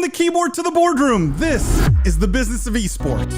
the keyboard to the boardroom, this is the Business of Esports.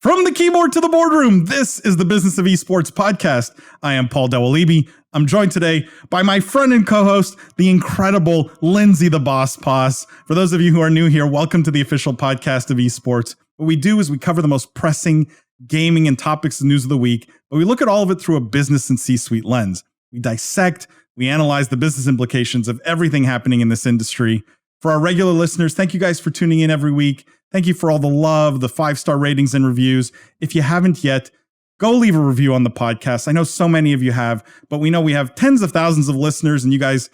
From the keyboard to the boardroom, this is the Business of Esports Podcast. I am Paul Dawalibi. I'm joined today by my friend and co-host, the incredible Lindsay the Boss Poss. For those of you who are new here, welcome to the official podcast of esports. What we do is we cover the most pressing gaming and topics and news of the week, but we look at all of it through a business and C-suite lens. We dissect, we analyze the business implications of everything happening in this industry. For our regular listeners, thank you guys for tuning in every week. Thank you for all the love, the 5-star ratings and reviews. If you haven't yet, go leave a review on the podcast. I know so many of you have, but we know we have tens of thousands of listeners, and you guys,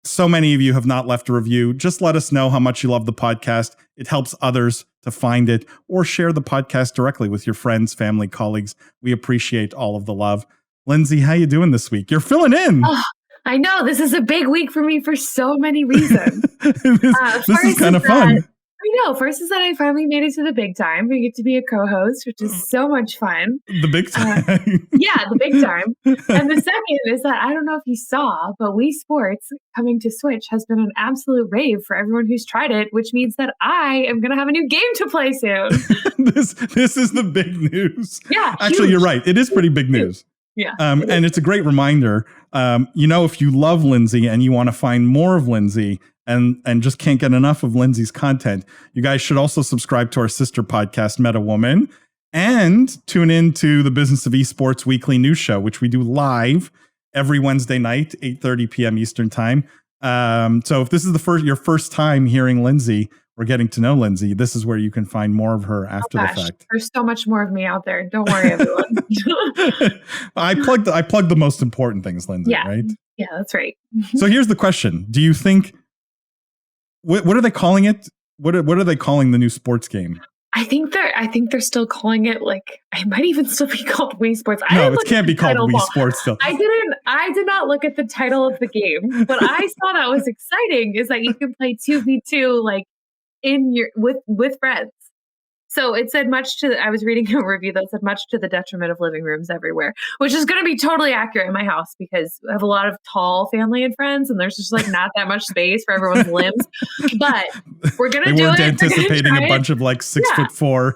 so many of you have not left a review. Just let us know how much you love the podcast. It helps others to find it, or share the podcast directly with your friends, family, colleagues. We appreciate all of the love. Lindsay, how you doing this week? You're filling in. Oh, I know. This is a big week for me for so many reasons. This is kind of fun. I know. First is that I finally made it to the big time. We get to be a co-host, which is so much fun. The big time. Yeah, the big time. And the second is that I don't know if you saw, but Wii Sports coming to Switch has been an absolute rave for everyone who's tried it, which means that I am going to have a new game to play soon. This is the big news. Yeah. Actually, huge. You're right. It is pretty big news. Yeah. And it's a great reminder. If you love Lindsay and you want to find more of Lindsay, and just can't get enough of Lindsay's content, you guys should also subscribe to our sister podcast, Meta Woman, and tune in to the Business of Esports weekly news show, which we do live every Wednesday night, 8:30 p.m. Eastern time. So if this is your first time hearing Lindsay or getting to know Lindsay, this is where you can find more of her after the fact. There's so much more of me out there. Don't worry, everyone. I plugged the most important things, Lindsay, right? Yeah, that's right. So here's the question. Do you think, what are they calling it? What are they calling the new sports game? I think they're still calling it, like, it might even still be called Wii Sports. No, it can't be called Wii Sports still. I did not look at the title of the game. What I saw that was exciting is that you can play 2v2 like with friends. So it said I was reading a review that said much to the detriment of living rooms everywhere, which is going to be totally accurate in my house because I have a lot of tall family and friends, and there's just like not that much space for everyone's limbs. But we're going to do it. They weren't anticipating a bunch of like 6'4".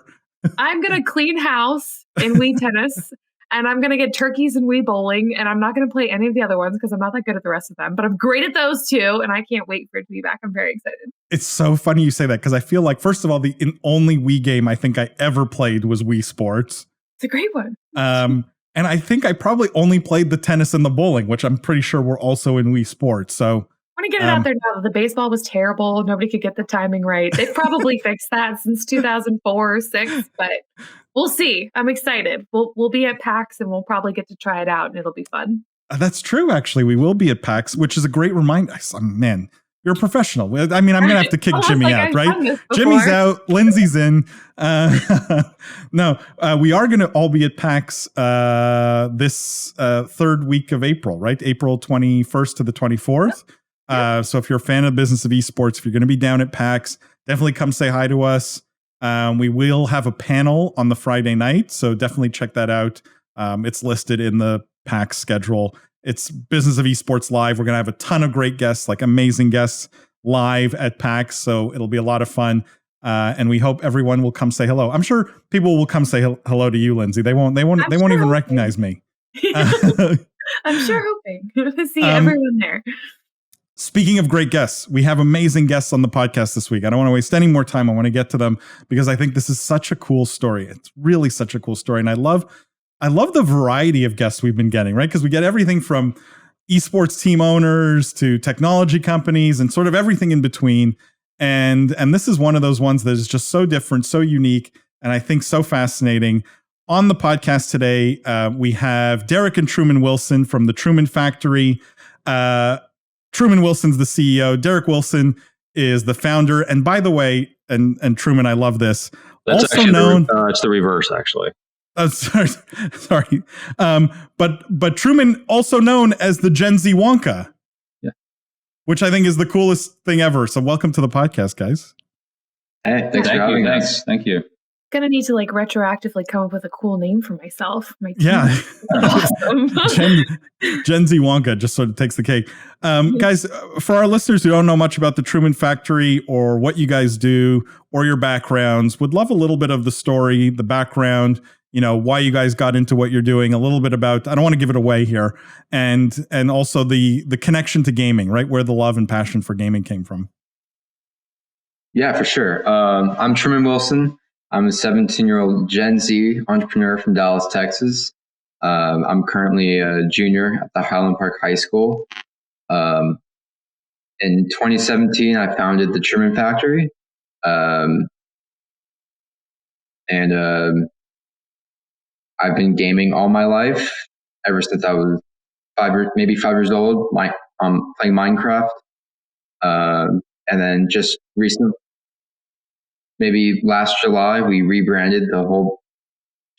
I'm going to clean house in Wii tennis, and I'm going to get turkeys and Wii bowling, and I'm not going to play any of the other ones because I'm not that good at the rest of them. But I'm great at those two, and I can't wait for it to be back. I'm very excited. It's so funny you say that because I feel like, first of all, the only Wii game I think I ever played was Wii Sports. It's a great one. And I think I probably only played the tennis and the bowling, which I'm pretty sure were also in Wii Sports. So I want to get it out there now. The baseball was terrible. Nobody could get the timing right. They've probably fixed that since 2004 or 6, but we'll see. I'm excited. We'll be at PAX and we'll probably get to try it out, and it'll be fun. That's true. Actually, we will be at PAX, which is a great reminder. Man, you're a professional. I mean, I'm going to have to kick Jimmy out, right? Jimmy's out. Lindsay's in. No, we are going to all be at PAX this third week of April, right? April 21st to the 24th. So if you're a fan of Business of Esports, if you're going to be down at PAX, definitely come say hi to us. We will have a panel on the Friday night, so definitely check that out. It's listed in the PAX schedule. It's Business of Esports Live. We're going to have a ton of great guests, like amazing guests live at PAX. So it'll be a lot of fun. And we hope everyone will come say hello. I'm sure people will come say hello to you, Lindsay. They won't even recognize me. I'm sure hoping to see everyone there. Speaking of great guests, we have amazing guests on the podcast this week. I don't want to waste any more time. I want to get to them because I think this is such a cool story. It's really such a cool story. And I love the variety of guests we've been getting, right? Because we get everything from esports team owners to technology companies and sort of everything in between. And this is one of those ones that is just so different, so unique, and I think so fascinating. On the podcast today, we have Derek and Truman Wilson from the Truman Factory. Truman Wilson's the CEO. Derek Wilson is the founder. And by the way, and Truman, I love this. That's also actually known, it's the reverse, actually. Sorry. But Truman, also known as the Gen Z Wonka, which I think is the coolest thing ever. So welcome to the podcast, guys. Hey, thanks for having us. Thank you. Gonna need to like retroactively come up with a cool name for myself. My team. Yeah. Awesome. Gen Z Wonka just sort of takes the cake. Guys, for our listeners who don't know much about the Truman Factory or what you guys do or your backgrounds, would love a little bit of the story, the background, why you guys got into what you're doing, a little bit about, I don't want to give it away here, and also the connection to gaming, right? Where the love and passion for gaming came from. Yeah, for sure. I'm Truman Wilson. I'm a 17-year-old Gen Z entrepreneur from Dallas, Texas. I'm currently a junior at the Highland Park High School. In 2017, I founded the Truman Factory. I've been gaming all my life, ever since I was 5 years old, playing Minecraft. And then just recently, maybe last July, we rebranded the whole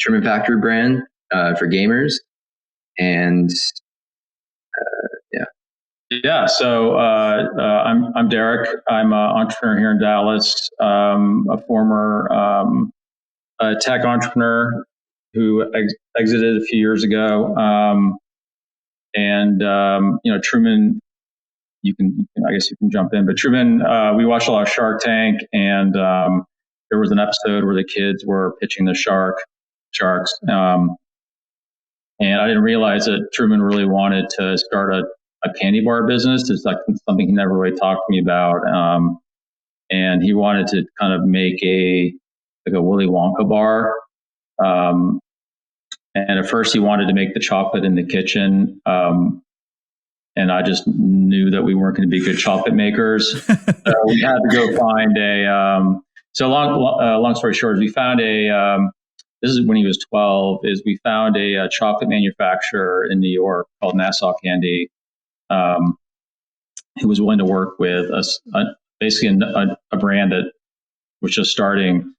Truman Factory brand for gamers. And yeah. So I'm Derek. I'm an entrepreneur here in Dallas. A former tech entrepreneur who exited a few years ago. Truman, I guess you can jump in, but Truman, we watched a lot of Shark Tank, and there was an episode where the kids were pitching the sharks. And I didn't realize that Truman really wanted to start a candy bar business. It's like something he never really talked to me about. And he wanted to kind of make a Willy Wonka bar. And at first he wanted to make the chocolate in the kitchen. And I just knew that we weren't going to be good chocolate makers. So we had to go find long story short, we found this is when he was 12, we found a chocolate manufacturer in New York called Nassau Candy, who was willing to work with us, basically a brand that was just starting.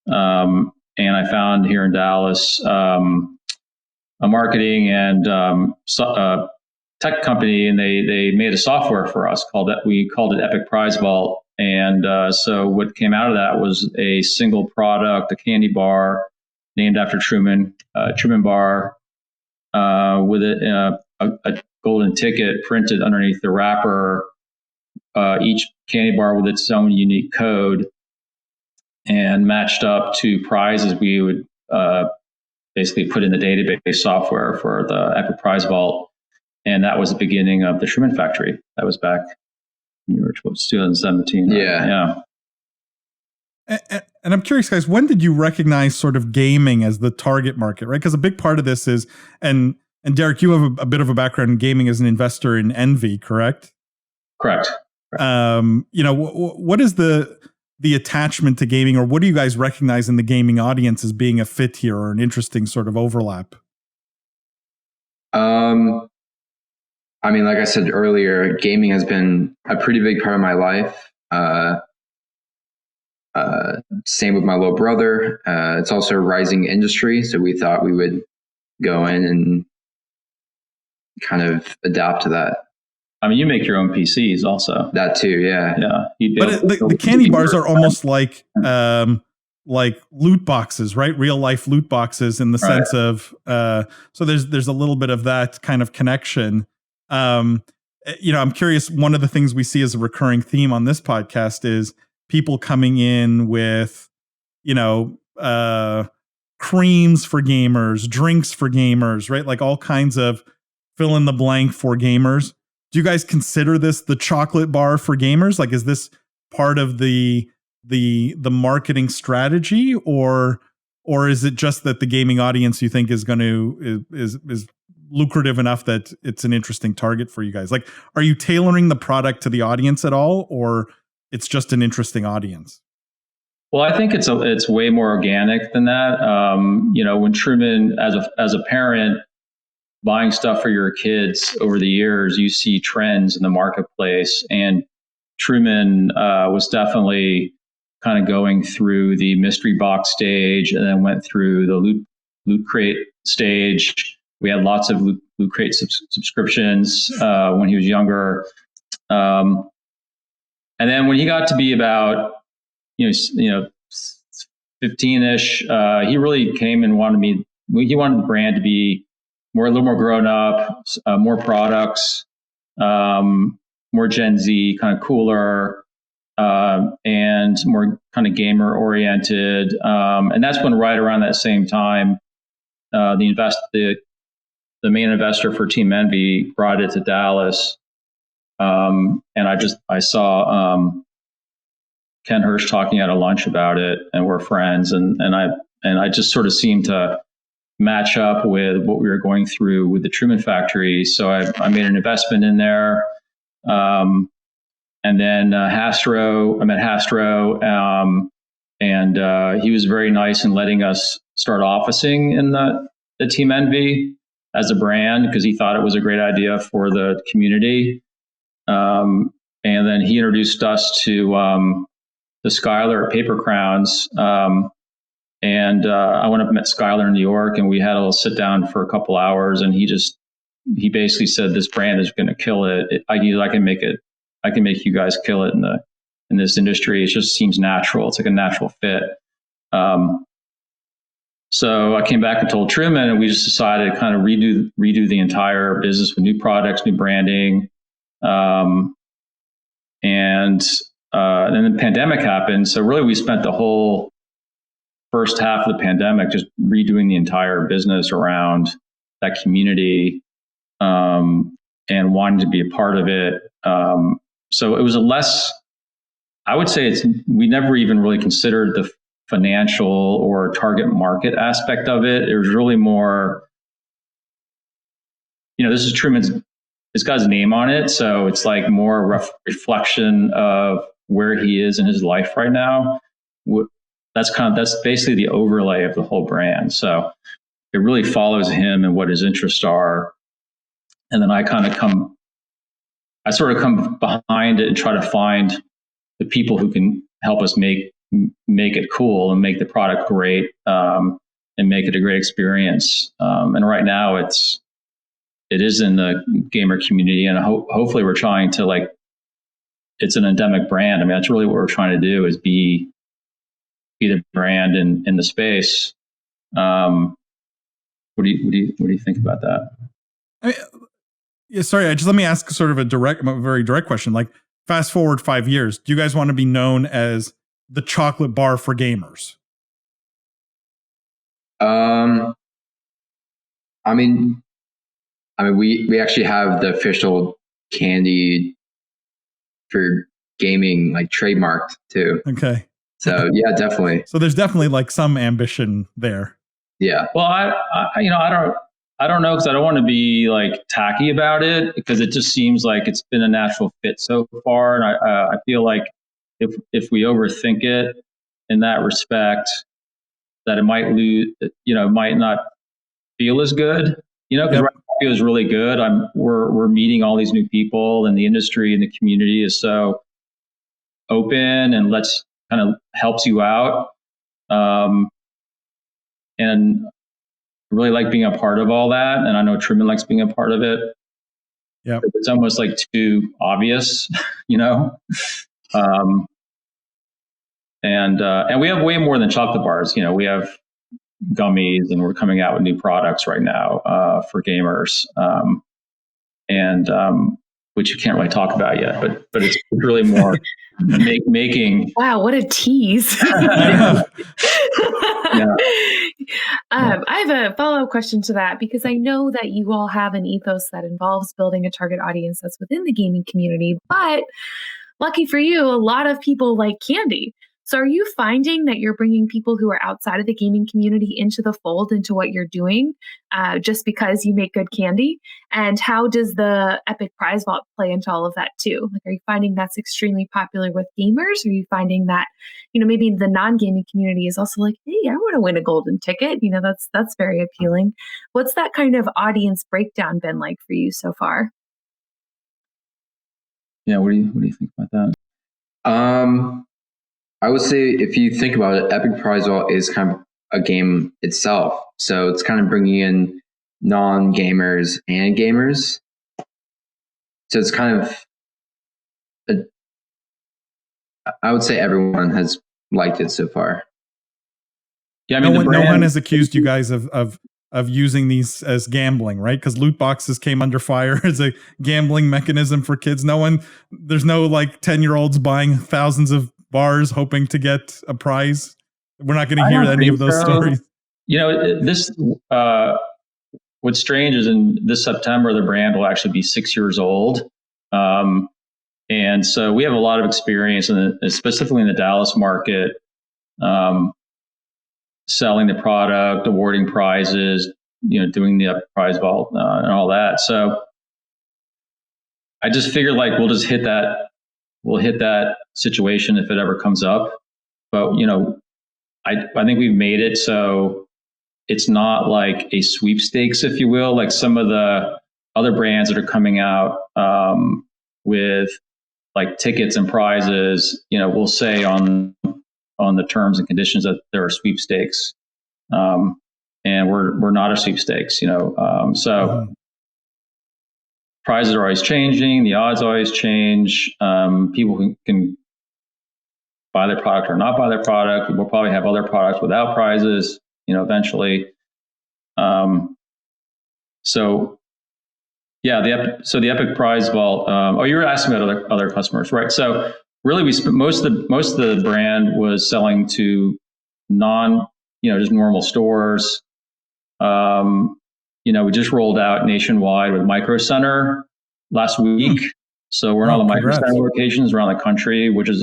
And I found here in Dallas a marketing and tech company, and they made a software for us we called it Epic Prize Vault. And so what came out of that was a single product, a candy bar named after Truman, Truman Bar, with a golden ticket printed underneath the wrapper, each candy bar with its own unique code, and matched up to prizes we would basically put in the database software for the Epic Prize Vault. And that was the beginning of the Truman Factory. That was back in 2017. Yeah. And I'm curious, guys, when did you recognize sort of gaming as the target market, right? Because a big part of this is, and Derek, you have a bit of a background in gaming as an investor in Envy, correct? Correct. What is the attachment to gaming, or what do you guys recognize in the gaming audience as being a fit here or an interesting sort of overlap? Like I said earlier, gaming has been a pretty big part of my life. Same with my little brother. It's also a rising industry, so we thought we would go in and kind of adapt to that. You make your own PCs also. That too, yeah. But the candy bars are almost like loot boxes, right? Real life loot boxes in the sense of so there's a little bit of that kind of connection. I'm curious. One of the things we see as a recurring theme on this podcast is people coming in with, creams for gamers, drinks for gamers, right? Like all kinds of fill in the blank for gamers. Do you guys consider this the chocolate bar for gamers? Like, is this part of the marketing strategy, or is it just that the gaming audience you think is lucrative enough that it's an interesting target for you guys? Like, are you tailoring the product to the audience at all, or it's just an interesting audience? Well, I think it's way more organic than that. When Truman, as a parent, buying stuff for your kids over the years, you see trends in the marketplace. And Truman was definitely kind of going through the mystery box stage and then went through the loot crate stage. We had lots of loot crate subscriptions when he was younger. And then when he got to be about, 15-ish, he really came and he wanted the brand to be a little more grown up, more products, more Gen Z, kind of cooler, and more kind of gamer oriented. And that's when right around that same time, the main investor for Team Envy brought it to Dallas. And I saw Ken Hirsch talking at a lunch about it, and we're friends. And I just sort of seemed to match up with what we were going through with the Truman Factory. So I made an investment in there. And then I met Hastro, and he was very nice in letting us start officing in the Team Envy as a brand, because he thought it was a great idea for the community. And then he introduced us to Skylar at Paper Crowns. And I went up and met Skylar in New York, and we had a little sit down for a couple hours. And he basically said, "This brand is going to kill it. I can make you guys kill it in this industry. It just seems natural. It's like a natural fit." So I came back and told Truman, and we just decided to kind of redo the entire business with new products, new branding. And then the pandemic happened. So really we spent the whole first half of the pandemic just redoing the entire business around that community, and wanting to be a part of it. So it was I would say we never even really considered the financial or target market aspect of it. It was really more, this is it's got his name on it. So it's like more a reflection of where he is in his life right now. That's basically the overlay of the whole brand. So it really follows him and what his interests are. And then I sort of come behind it and try to find the people who can help us make it cool and make the product great, and make it a great experience. And right now it is in the gamer community, and hopefully we're trying to it's an endemic brand. I mean, that's really what we're trying to do, is be the brand in the space. What do you think about that? Sorry, let me ask sort of a very direct question. Like, fast forward 5 years, do you guys want to be known as the chocolate bar for gamers? I mean, we actually have the official candy for gaming trademarked too. Okay. So yeah, definitely. So there's definitely some ambition there. Yeah. Well, I don't know, because I don't want to be tacky about it, because it just seems like it's been a natural fit so far, and I feel like if we overthink it in that respect, that it might lose. It might not feel as good. Because right now it feels really good. We're meeting all these new people, and the industry and the community is so open and kind of helps you out. And I really like being a part of all that. And I know Truman likes being a part of it. Yeah. It's almost too obvious, and we have way more than chocolate bars. We have gummies, and we're coming out with new products right now for gamers, and which you can't really talk about yet, but it's really more making. Wow, what a tease! Yeah. I have a follow-up question to that, because I know that you all have an ethos that involves building a target audience that's within the gaming community, but lucky for you, a lot of people like candy. So are you finding that you're bringing people who are outside of the gaming community into the fold, into what you're doing, just because you make good candy? And how does the Epic Prize Vault play into all of that too? Like, are you finding that's extremely popular with gamers? Or are you finding that, maybe the non-gaming community is also like, hey, I want to win a golden ticket. That's very appealing. What's that kind of audience breakdown been like for you so far? Yeah, what do you think about that? I would say if you think about it, Epic Prize Vault is kind of a game itself. So it's kind of bringing in non-gamers and gamers. So it's kind of, I would say everyone has liked it so far. Yeah, I mean, no one has accused you guys of using these as gambling, right? Because loot boxes came under fire as a gambling mechanism for kids. There's no like 10-year-olds buying thousands of bars hoping to get a prize. We're not going to hear any of those stories. What's strange is in this September, the brand will actually be 6 years old. And so we have a lot of experience, specifically in the Dallas market, selling the product, awarding prizes, doing the prize vault and all that. So I just figured like we'll hit that situation if it ever comes up. But I think we've made it so it's not like a sweepstakes, if you will, like some of the other brands that are coming out with like tickets and prizes. We'll say on the terms and conditions that there are sweepstakes, and we're not a sweepstakes. So prizes are always changing, the odds always change. People can buy their product or not buy their product. We'll probably have other products without prizes, eventually. So yeah, the Epic Prize Vault. You were asking about other customers, right? So really, we spent most of the brand was selling to just normal stores. We just rolled out nationwide with Micro Center last week. So we're in all the Micro Center locations around the country, which is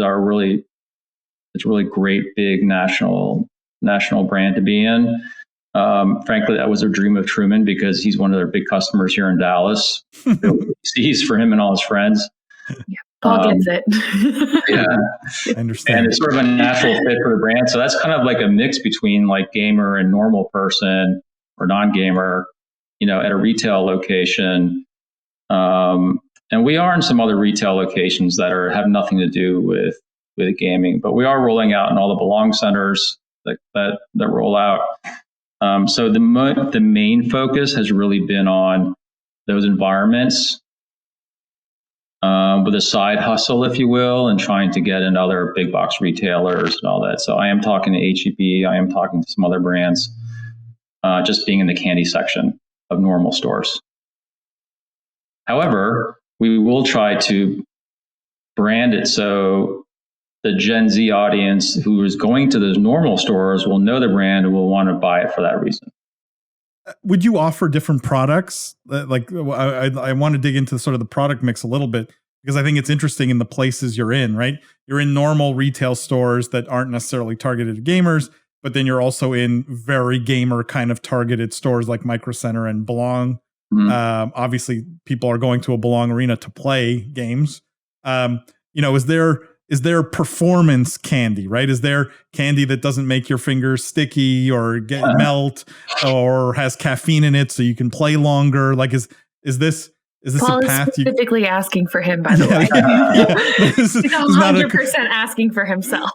it's a really great, big national brand to be in. Frankly, that was a dream of Truman because he's one of their big customers here in Dallas. He's for him and all his friends. Yeah, Paul gets it. Yeah, I understand. And it's sort of a natural fit for the brand. So that's kind of like a mix between like gamer and normal person or non-gamer, at a retail location. And we are in some other retail locations that have nothing to do with gaming, but we are rolling out in all the Belong centers that roll out. So the main focus has really been on those environments, with a side hustle, if you will, and trying to get in other big box retailers and all that. So I am talking to H-E-B, I am talking to some other brands, just being in the candy section of normal stores. However, we will try to brand it so the Gen Z audience who is going to those normal stores will know the brand and will want to buy it for that reason. Would you offer different products? Like, I want to dig into sort of the product mix a little bit, because I think it's interesting in the places you're in, right? You're in normal retail stores that aren't necessarily targeted at gamers, but then you're also in very gamer kind of targeted stores like Micro Center and Belong. Mm-hmm. Obviously, people are going to a Belong arena to play games. Is there performance candy, right? Is there candy that doesn't make your fingers sticky or melt, or has caffeine in it so you can play longer? Like, is this Paul a path? Is specifically asking for him, by the way. He's 100% asking for himself.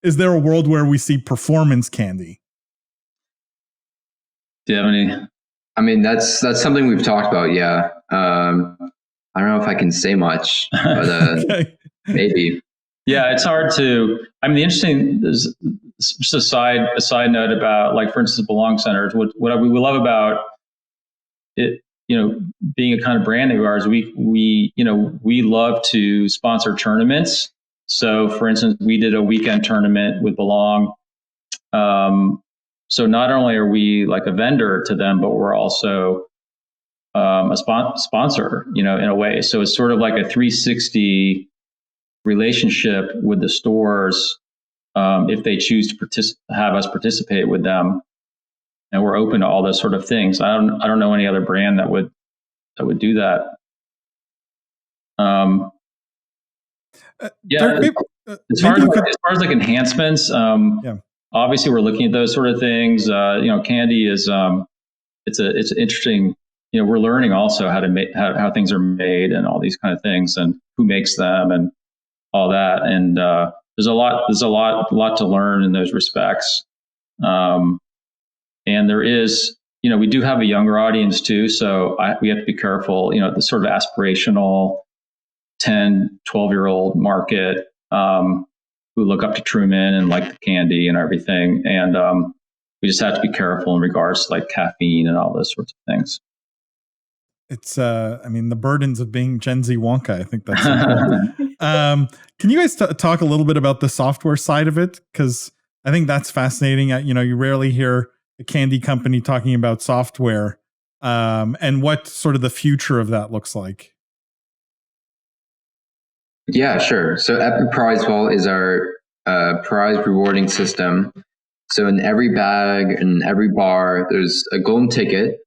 Is there a world where we see performance candy? Do you have any? I mean, that's something we've talked about. Yeah. I don't know if I can say much, but okay. Maybe. Yeah, it's hard to. I mean, the interesting is just a side note about, like, for instance, Belong Centers. What we love about it, being a kind of brand that we are, is we love to sponsor tournaments. So, for instance, we did a weekend tournament with Belong. So not only are we like a vendor to them, but we're also a sponsor, in a way. So it's sort of like a 360 relationship with the stores if they choose to have us participate with them, and we're open to all those sort of things. I don't know any other brand that would do that. As far as like enhancements, obviously we're looking at those sort of things. Candy is it's interesting. We're learning also how to make how things are made and all these kind of things, and who makes them and all that. And there's a lot to learn in those respects. And there is, we do have a younger audience too, so we have to be careful. The sort of aspirational 10, 12-year-old market who look up to Truman and like the candy and everything. And we just have to be careful in regards to like caffeine and all those sorts of things. It's, the burdens of being Gen Z Wonka. I think that's important. Can you guys talk a little bit about the software side of it? Because I think that's fascinating. You rarely hear a candy company talking about software, and what sort of the future of that looks like. Yeah, sure. So Epic Prize Vault is our prize rewarding system. So in every bag and every bar, there's a golden ticket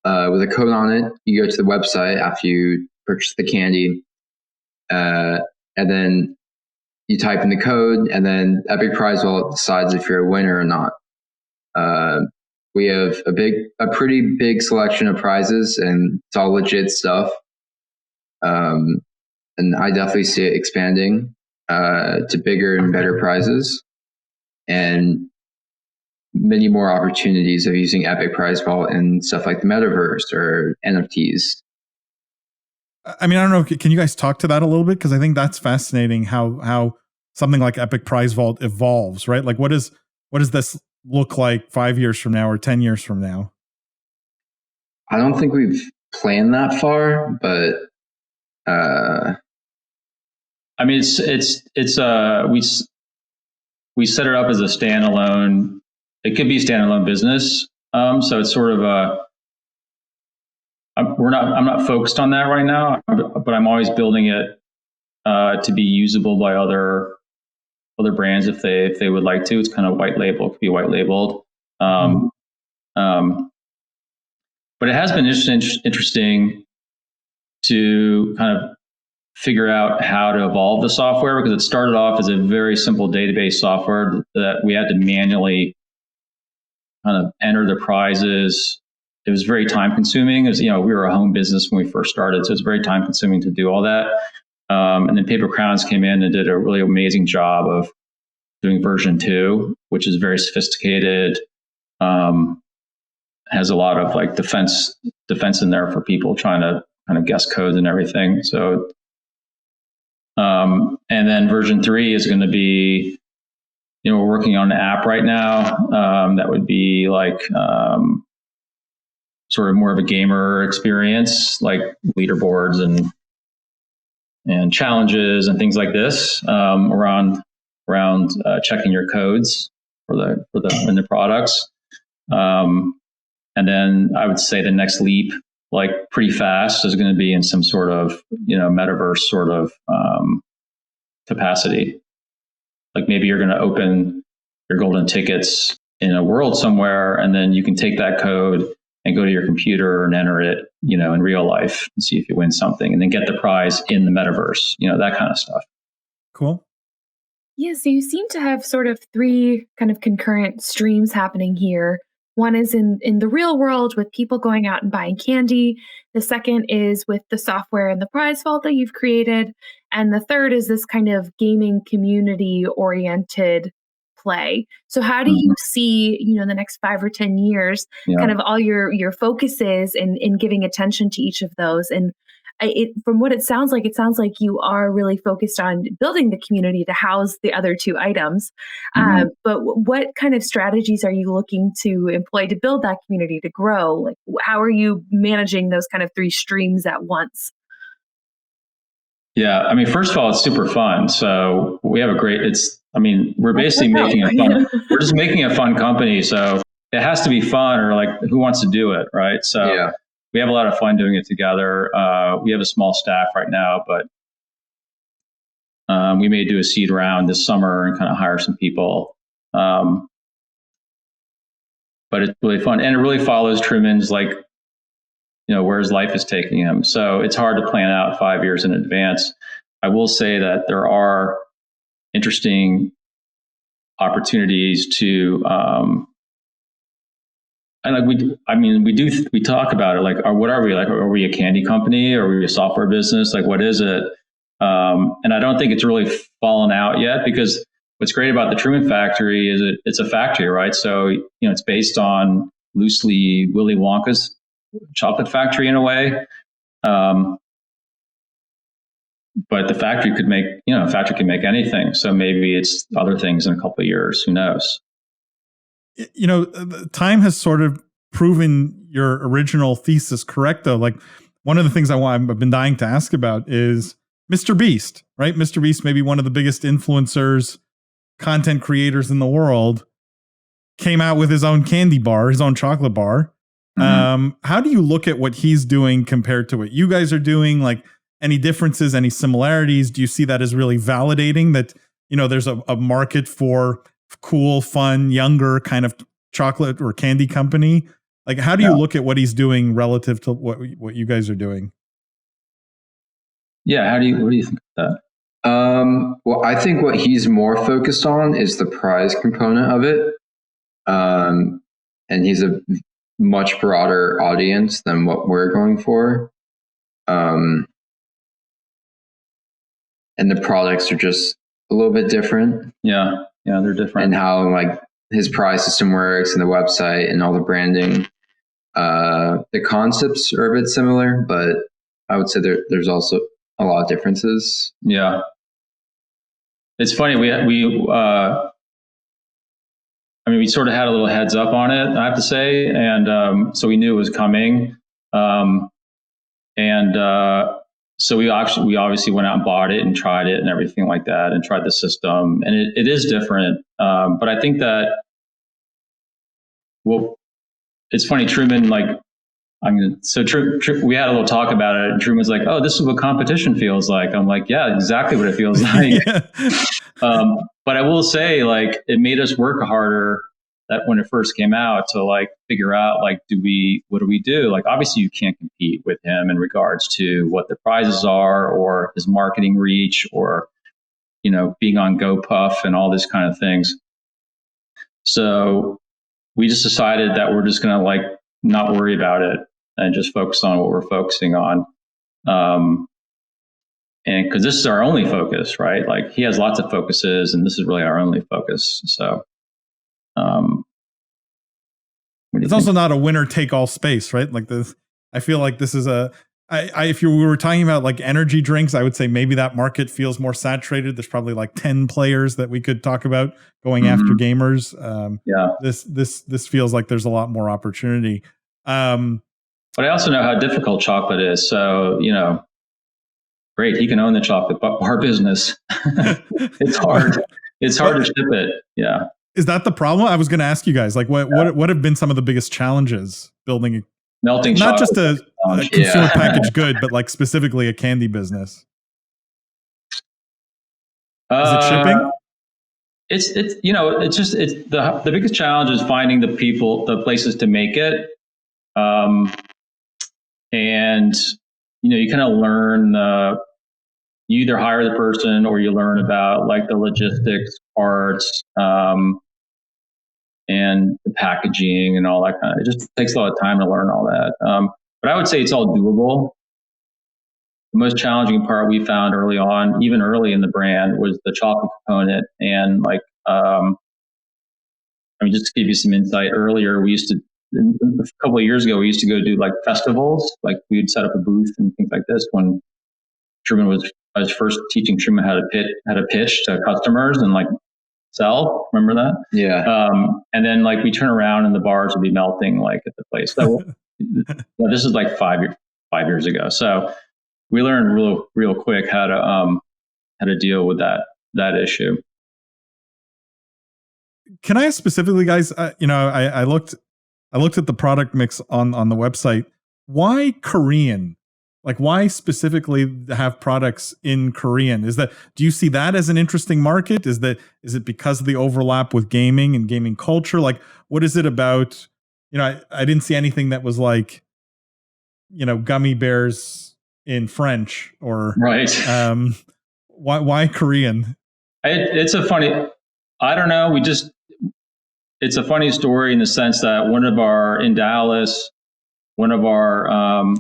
with a code on it. You go to the website after you purchase the candy, and then you type in the code, and then Epic Prize Vault decides if you're a winner or not. We have a pretty big selection of prizes, and it's all legit stuff. And I definitely see it expanding to bigger and better prizes, and many more opportunities of using Epic Prize Vault and stuff like the metaverse or NFTs. I don't know. Can you guys talk to that a little bit? Because I think that's fascinating how something like Epic Prize Vault evolves, right? Like what does this look like 5 years from now or 10 years from now? I don't think we've planned that far, but we set it up as a standalone. It could be a standalone business. So it's sort of I'm not focused on that right now, but I'm always building it to be usable by other brands if they would like to. It's kind of white label. It could be white labeled. But it has been interesting to kind of figure out how to evolve the software, because it started off as a very simple database software that we had to manually kind of enter the prizes. It was very time consuming. As we were a home business when we first started, so it's very time consuming to do all that. And then Paper Crowns came in and did a really amazing job of doing version 2, which is very sophisticated. Has a lot of like defense in there for people trying to kind of guess codes and everything. So, and then version 3 is going to be, we're working on an app right now that would be like sort of more of a gamer experience, like leaderboards and challenges and things like this around checking your codes for the products. And then I would say the next leap, like pretty fast, is going to be in some sort of metaverse sort of capacity. Like maybe you're going to open your golden tickets in a world somewhere, and then you can take that code and go to your computer and enter it, in real life and see if you win something, and then get the prize in the metaverse, that kind of stuff. Cool. Yeah, so you seem to have sort of 3 kind of concurrent streams happening here. One is in the real world with people going out and buying candy. The second is with the software and the prize vault that you've created. And the third is this kind of gaming community oriented play. So how do you see, the next 5 or 10 years, kind of all your focuses in giving attention to each of those? And from what it sounds like you are really focused on building the community to house the other 2 items. But what kind of strategies are you looking to employ to build that community to grow? Like, how are you managing those kind of 3 streams at once? Yeah, first of all, it's super fun. So we have we're basically making a fun. We're just making a fun company. So it has to be fun, or like, who wants to do it, right? So. Yeah. We have a lot of fun doing it together. We have a small staff right now, but We may do a seed round this summer and kind of hire some people. But it's really fun, and it really follows Truman's where his life is taking him. So it's hard to plan out 5 years in advance. I will say that there are interesting opportunities to, we talk about it. Like, what are we? Like, are we a candy company? Are we a software business? Like, what is it? And I don't think it's really fallen out yet, because what's great about the Truman Factory is it's a factory, right? So, it's based on loosely Willy Wonka's chocolate factory in a way. But the factory could make, can make anything. So maybe it's other things in a couple of years. Who knows? Time has sort of proven your original thesis correct, though. Like, one of the things I've been dying to ask about is Mr. Beast, right? Mr. Beast, maybe one of the biggest influencers, content creators in the world, came out with his own candy bar, his own chocolate bar. Mm-hmm. How do you look at what he's doing compared to what you guys are doing? Like, any differences, any similarities? Do you see that as really validating that, there's a market for cool, fun, younger kind of chocolate or candy company? Like, how do you look at what he's doing relative to what you guys are doing? Yeah. What do you think of that? Well, I think what he's more focused on is the prize component of it. And he's a much broader audience than what we're going for. And the products are just a little bit different. Yeah, they're different. And how his prize system works and the website and all the branding. The concepts are a bit similar, but I would say there's also a lot of differences. Yeah. It's funny. We sort of had a little heads up on it, I have to say. And so we knew it was coming. So we obviously went out and bought it and tried it and everything like that, and tried the system. And it is different. But I think that, it's funny, Truman, we had a little talk about it, and Truman's like, "Oh, this is what competition feels like." I'm like, "Yeah, exactly what it feels like." But I will say, it made us work harder that when it first came out to figure out, what do we do? Obviously you can't compete with him in regards to what the prizes are or his marketing reach or, being on GoPuff and all these kind of things. So we just decided that we're just going to not worry about it and just focus on what we're focusing on. And because this is our only focus, right? He has lots of focuses, and this is really our only focus. So, it's also not a winner take all space, right? I feel like this is if we were talking about energy drinks, I would say maybe that market feels more saturated. There's probably 10 players that we could talk about going after gamers. This feels like there's a lot more opportunity. But I also know how difficult chocolate is. So, great, he can own the chocolate bar business. It's hard. It's hard to ship it. Yeah. Is that the problem? I was going to ask you guys, what have been some of the biggest challenges building melting not chocolate? Just a consumer packaged good, but specifically a candy business? Is it shipping? It's the biggest challenge is finding the places to make it. And you kind of learn you either hire the person or you learn about the logistics parts, and the packaging and all that kind of, it just takes a lot of time to learn all that. But I would say it's all doable. The most challenging part we found early on, even early in the brand, was the chocolate component. And just to give you some insight, earlier a couple of years ago, we used to go do festivals. We'd set up a booth and things like this when I was first teaching Truman how to pitch to customers and sell. Remember that? Yeah. And then we turn around and the bars would be melting at the place. So this is 5 years ago. So we learned real quick how to deal with that issue. Can I ask specifically, guys? I looked at the product mix on the website. Why Korean? Like, why specifically have products in Korean? Do you see that as an interesting market? Is it because of the overlap with gaming and gaming culture? Like, what is it about? I didn't see anything that was like, gummy bears in French or Right. Why Korean? It's a funny, I don't know. It's a funny story in the sense that in Dallas, one of our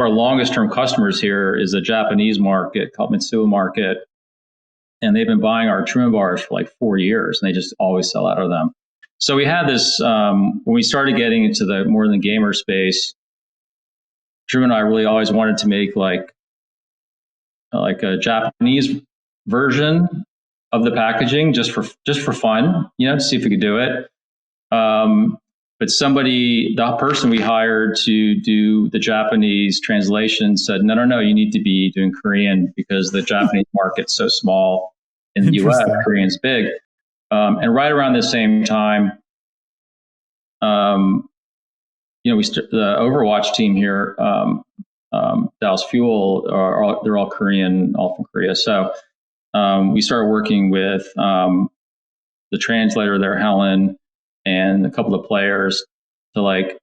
longest term customers here is a Japanese market called Mitsuo Market. And they've been buying our Truman bars for like 4 years, and they just always sell out of them. So we had this, when we started getting into the more than gamer space, Truman and I really always wanted to make like a Japanese version of the packaging just for fun, to see if we could do it. But the person we hired to do the Japanese translation said, no, you need to be doing Korean because the Japanese market's so small in the US, Korean's big. And right around the same time, the Overwatch team here, Dallas Fuel, they're all Korean, all from Korea. So we started working with the translator there, Helen, and a couple of players to like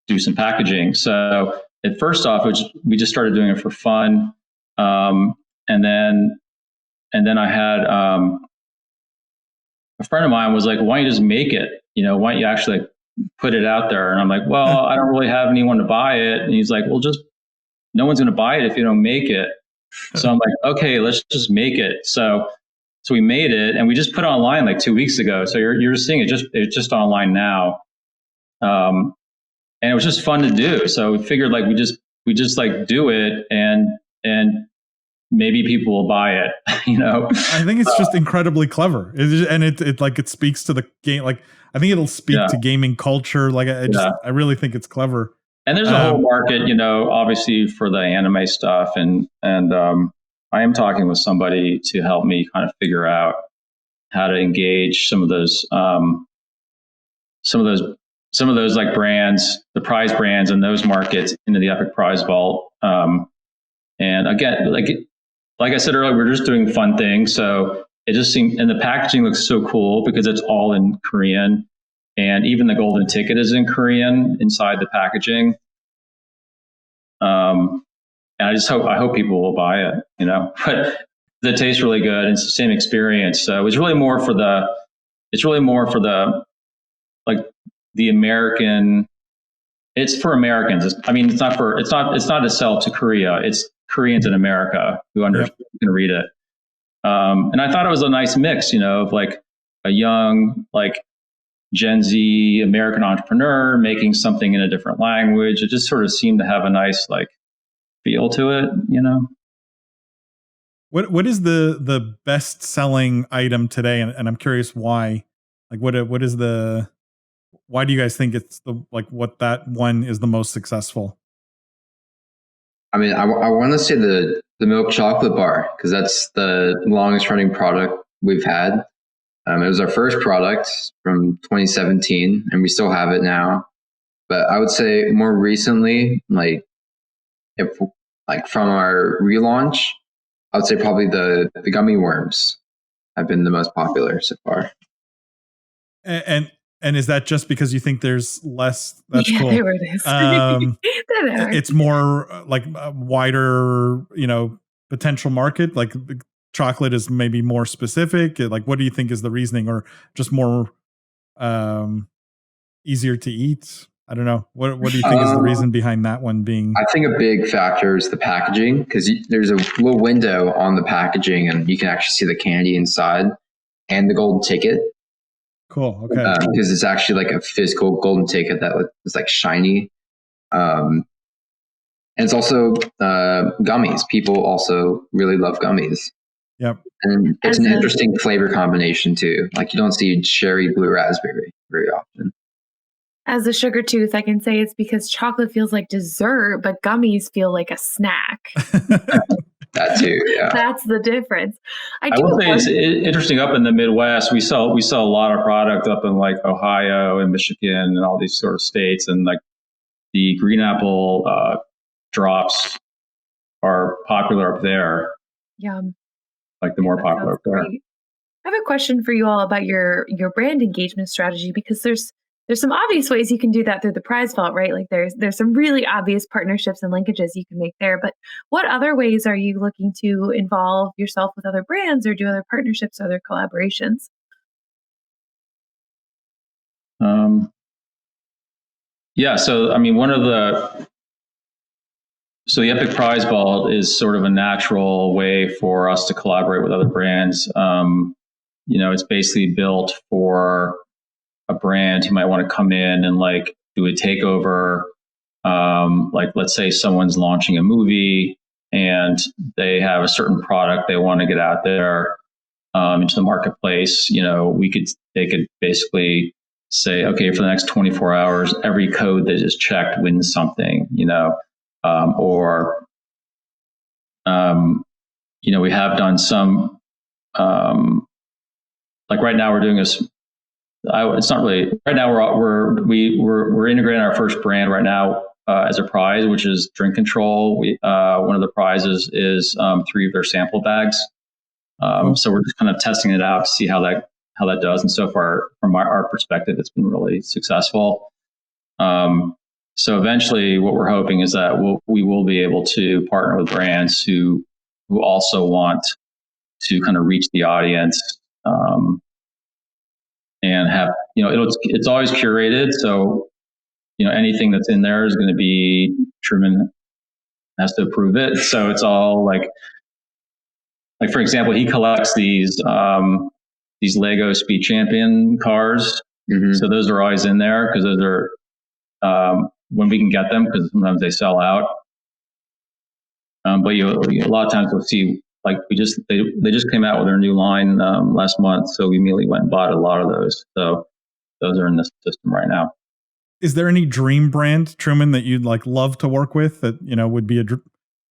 do some packaging. So at first off, we just started doing it for fun. And then I had a friend of mine was like, why don't you just make it? Why don't you actually like put it out there? And I'm like, well, I don't really have anyone to buy it. And he's like, well, no one's going to buy it if you don't make it. So I'm like, okay, let's just make it. So we made it, and we just put it online like 2 weeks ago. So you're seeing it it's just online now. And it was just fun to do. So we figured like we just like do it, and maybe people will buy it. I think it's just incredibly clever, it speaks to the game. Like, I think it'll speak to gaming culture. Like, I really think it's clever. And there's a whole market, obviously for the anime stuff, and I am talking with somebody to help me kind of figure out how to engage some of those like brands, the prize brands in those markets into the Epic Prize Vault. And again, like I said earlier, we're just doing fun things. So it just seemed, and the packaging looks so cool because it's all in Korean, and even the golden ticket is in Korean inside the packaging. And I hope people will buy it, but it tastes really good. It's the same experience. So it's really more for the like the American. It's for Americans. It's not to sell to Korea. It's Koreans in America who can read it. And I thought it was a nice mix, of like a young, like Gen Z American entrepreneur making something in a different language. It just sort of seemed to have a nice like feel to it, What is the best selling item today? And I'm curious why. Like, why do you guys think it's what that one is the most successful? I want to say the milk chocolate bar, because that's the longest running product we've had. It was our first product from 2017, and we still have it now. But I would say more recently, from our relaunch, I would say probably the gummy worms have been the most popular so far. And is that just because you think there's less? That's cool. There it is. It's more like a wider, potential market. Like chocolate is maybe more specific. Like, what do you think is the reasoning, or just more easier to eat? I don't know. What do you think is the reason behind that one being? I think a big factor is the packaging, because there's a little window on the packaging and you can actually see the candy inside and the golden ticket. Cool. Okay. Because it's actually like a physical golden ticket that is like shiny. And it's also gummies. People also really love gummies. Yep. And it's an interesting flavor combination too. Like, you don't see cherry, blue raspberry very often. As a sugar tooth, I can say it's because chocolate feels like dessert, but gummies feel like a snack. That too, yeah. That's the difference. I will say it's interesting. Up in the Midwest, we sell a lot of product up in like Ohio and Michigan and all these sort of states, and like the green apple drops are popular up there. Yeah. Like the more popular up there. Great. I have a question for you all about your brand engagement strategy, because there's some obvious ways you can do that through the prize vault, right? Like there's some really obvious partnerships and linkages you can make there. But what other ways are you looking to involve yourself with other brands or do other partnerships, other collaborations? Yeah. So, I mean, the Epic Prize Vault is sort of a natural way for us to collaborate with other brands. It's basically built for a brand who might want to come in and like do a takeover. Like, let's say someone's launching a movie and they have a certain product they want to get out there into the marketplace. They could basically say, okay, for the next 24 hours, every code that is checked wins something. We have done some, like right now we're doing this. It's not really right now. We're integrating our first brand right now as a prize, which is drink control. One of the prizes is 3 of their sample bags. So we're just kind of testing it out to see how that does. And so far, from our perspective, it's been really successful. So eventually, what we're hoping is that we will be able to partner with brands who also want to kind of reach the audience and have, it's always curated. So, anything that's in there is going to be Truman has to approve it. So it's all like for example, he collects these Lego Speed Champion cars. Mm-hmm. So those are always in there because those are when we can get them, because sometimes they sell out. But a lot of times we'll see, like they just came out with their new line last month, so we immediately went and bought a lot of those. So those are in the system right now. Is there any dream brand, Truman, that you'd like love to work with that would be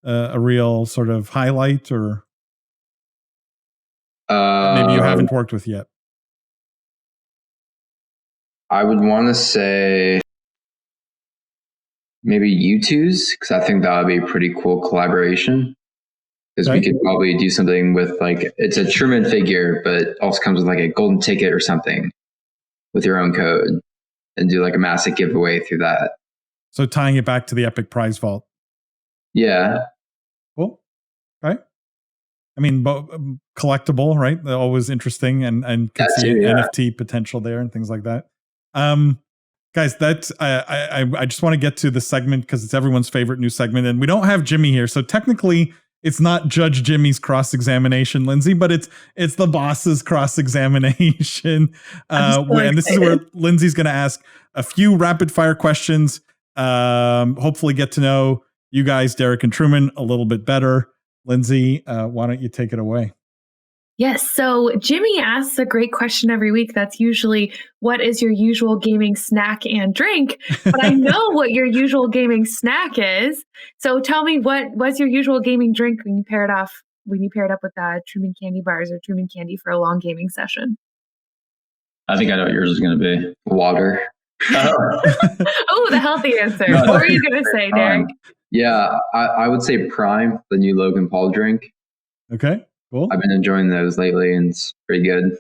a real sort of highlight, or maybe you haven't worked with yet? I would want to say maybe U2's, because I think that would be a pretty cool collaboration. Because we could probably do something with it's a Truman figure, but also comes with like a golden ticket or something with your own code, and do like a massive giveaway through that. So tying it back to the Epic Prize Vault. Yeah. Cool. Right. I mean, collectible, right? They're always interesting, and can see NFT potential there and things like that. Guys, that's I just want to get to the segment because it's everyone's favorite new segment, and we don't have Jimmy here, so technically it's not Judge Jimmy's cross-examination, Lindsay, but it's the boss's cross-examination. And this is where Lindsay's going to ask a few rapid-fire questions. Hopefully, get to know you guys, Derek and Truman, a little bit better. Lindsay, why don't you take it away? Yes. So Jimmy asks a great question every week. That's usually, what is your usual gaming snack and drink? But I know what your usual gaming snack is. So tell me, what's your usual gaming drink when you pair it up with Truman candy bars or Truman candy for a long gaming session? I think I know what yours is going to be. Water. Oh, the healthy answer. What are you going to say, Derek? Yeah, I would say Prime, the new Logan Paul drink. Okay. Cool. I've been enjoying those lately, and it's pretty good.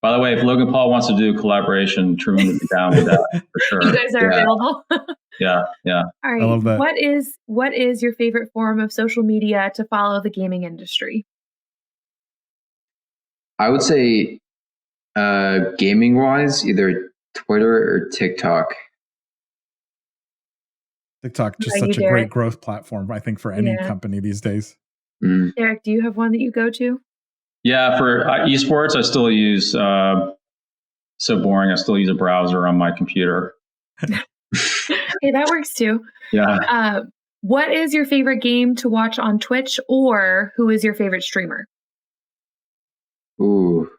By the way, if Logan Paul wants to do a collaboration, Truman would be down with that for sure. You guys are available. Yeah. All right. I love that. What is your favorite form of social media to follow the gaming industry? I would say, gaming wise, either Twitter or TikTok. TikTok, just such a great growth platform, I think, for any company these days. Mm. Derek, do you have one that you go to? Yeah, for esports, I still use, so boring, I still use a browser on my computer. Hey, that works too. Yeah. What is your favorite game to watch on Twitch, or who is your favorite streamer? Ooh.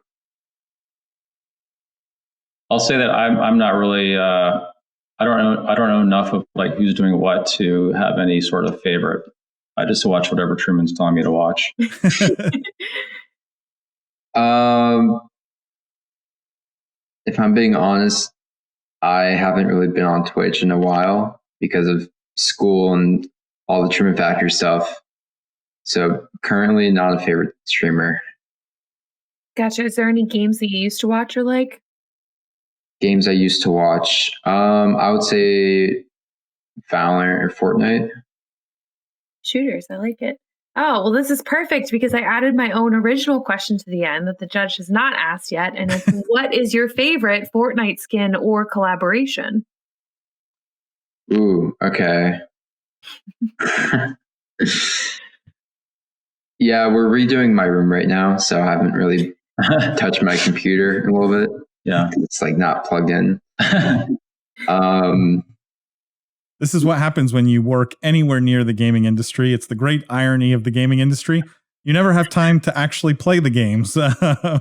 I'll say that I'm not really, I don't know enough of like who's doing what to have any sort of favorite. I just watch whatever Truman's telling me to watch. If I'm being honest, I haven't really been on Twitch in a while because of school and all the Truman Factory stuff. So currently not a favorite streamer. Gotcha. Is there any games that you used to watch or like? Games I used to watch. I would say Valorant or Fortnite. Shooters. I like it. Oh, well, this is perfect because I added my own original question to the end that the judge has not asked yet. And it's what is your favorite Fortnite skin or collaboration? Ooh, okay. Yeah, we're redoing my room right now, so I haven't really touched my computer in a little bit. Yeah. It's like not plugged in. This is what happens when you work anywhere near the gaming industry. It's the great irony of the gaming industry. You never have time to actually play the games. I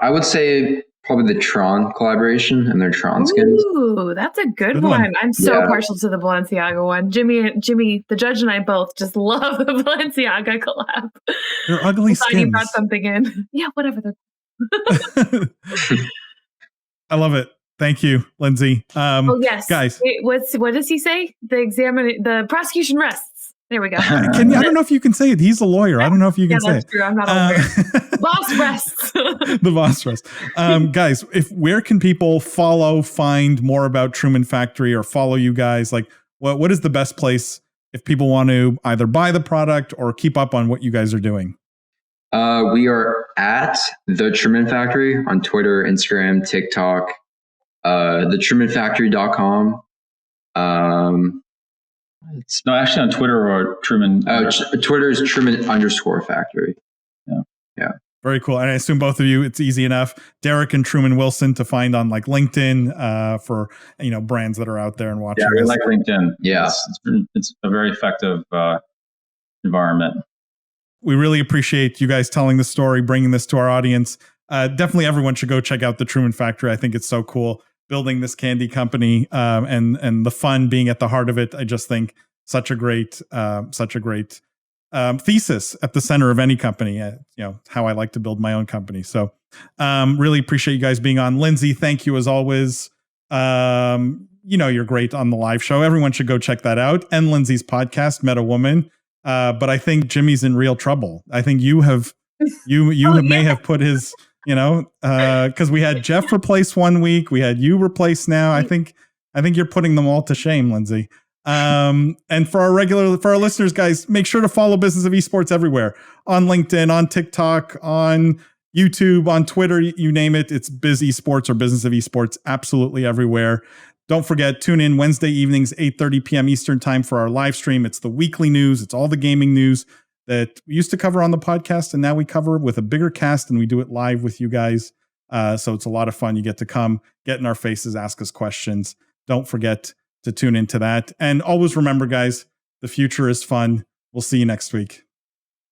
would say probably the Tron collaboration and their Tron skins. Ooh, that's a good one. I'm so partial to the Balenciaga one. Jimmy, the judge and I both just love the Balenciaga collab. They're ugly skins. You brought something in. Yeah, whatever. I love it. Thank you, Lindsay. Oh yes, guys. Wait, what does he say? The prosecution rests. There we go. I don't know if you can say it. He's a lawyer. I don't know if you can say it. True. I'm not a lawyer. Boss rests. The boss rests. Guys, where can people find more about Truman Factory or follow you guys? Like, what is the best place if people want to either buy the product or keep up on what you guys are doing? We are at the Truman Factory on Twitter, Instagram, TikTok, thetrumanfactory.com. It's no, actually on Twitter or Truman. Twitter is Truman_Factory. Yeah. Very cool. And I assume both of you, it's easy enough. Derek and Truman Wilson to find on like LinkedIn for brands that are out there and watching. Yeah, I like LinkedIn. Yeah, it's a very effective environment. We really appreciate you guys telling the story, bringing this to our audience. Definitely everyone should go check out the Truman Factory. I think it's so cool building this candy company and the fun being at the heart of it. I just think such a great thesis at the center of any company. How I like to build my own company. So really appreciate you guys being on. Lindsay, thank you as always. You're great on the live show. Everyone should go check that out. And Lindsay's podcast, Meta Woman. But I think Jimmy's in real trouble. I think you may have put his, because we had Jeff replace one week, we had you replace now. I think you're putting them all to shame, Lindsay. And for our listeners, guys, make sure to follow Business of Esports everywhere on LinkedIn, on TikTok, on YouTube, on Twitter, you name it. It's Biz Esports or Business of Esports, absolutely everywhere. Don't forget, tune in Wednesday evenings, 8:30 p.m. Eastern time for our live stream. It's the weekly news. It's all the gaming news that we used to cover on the podcast, and now we cover with a bigger cast, and we do it live with you guys. So it's a lot of fun. You get to come, get in our faces, ask us questions. Don't forget to tune into that. And always remember, guys, the future is fun. We'll see you next week.